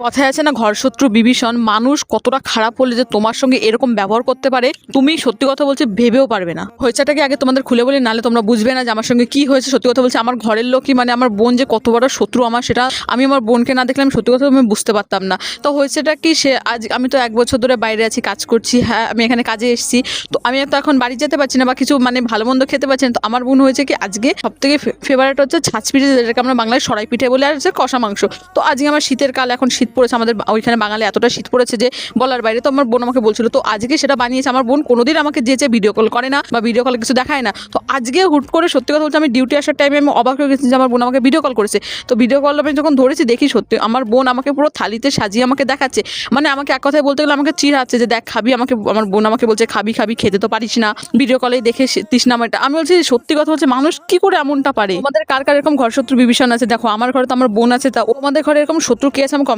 কথায় আছে না, ঘর শত্রু বিভীষণ। মানুষ কতটা খারাপ হলে যে তোমার সঙ্গে এরকম ব্যবহার করতে পারে, তুমি সত্যি কথা বলছি ভেবেও পারবে না। হয়েছেটাকে আগে তোমাদের খুলে বলি, নাহলে তোমরা বুঝবে না যে আমার সঙ্গে কি হয়েছে। সত্যি কথা বলছি, আমার ঘরের লোকই মানে আমার বোন যে কত বড় শত্রু আমার, সেটা আমি আমার বোনকে না দেখলে আমি সত্যি কথা আমি বুঝতে পারতাম না। তো হয়েছেটা কি, সে আজ আমি তো 1 বছর ধরে বাইরে আছি, কাজ করছি। হ্যাঁ, আমি এখানে কাজে এসেছি, তো আমি তো এখন বাড়ি যেতে পারছি না বা কিছু মানে ভালো মন্দ খেতে পারছি না। তো আমার বোন হয়েছে কি, আজকে সব থেকে ফেভারিট হচ্ছে ছাঁচ পিঠে, যেটাকে আমরা বাংলায় সরাই পিঠে বলে, আর হচ্ছে কষা মাংস। তো আজকে আমার শীতের কাল, এখন শীত পড়েছে আমাদের ওইখানে বাঙালি, এতটা শীত পড়েছে যে বলার বাইরে। তো আমার বোন আমাকে বলছিল, তো আজকে সেটা বানিয়েছে। আমার বোন কোনোদিন আমাকে যেচে ভিডিও কল করে না বা ভিডিও কলে কিছু দেখায় না। তো আজকে হুট করে সত্যি কথা বলতে আমি ডিউটি আসার টাইমে আমি অবাক হয়ে গেছি যে আমার বোন আমাকে ভিডিও কল করেছে। তো ভিডিও কল আমি যখন ধরেছি, দেখি সত্যি আমার বোন আমাকে পুরো থালিতে সাজিয়ে আমাকে দেখাচ্ছে। মানে আমাকে এক কথায় বলতে গেলে আমাকে চিড়াচ্ছে যে দেখ খাবি। আমাকে আমার বোন আমাকে বলছে খাবি খাবি, খেতে তো পারিস না, ভিডিও কলেই দেখে তৃষ্ণাময়টা। আমি বলছি সত্যি কথা হচ্ছে, মানুষ কি করে এমনটা পারে? আমাদের কার কার এরকম ঘর শত্রু বিভীষণ আছে? দেখো আমার ঘরে তো আমার বোন আছে, তা ও আমাদের ঘরে এরকম শত্রু কে আছে আমি কমেন্ট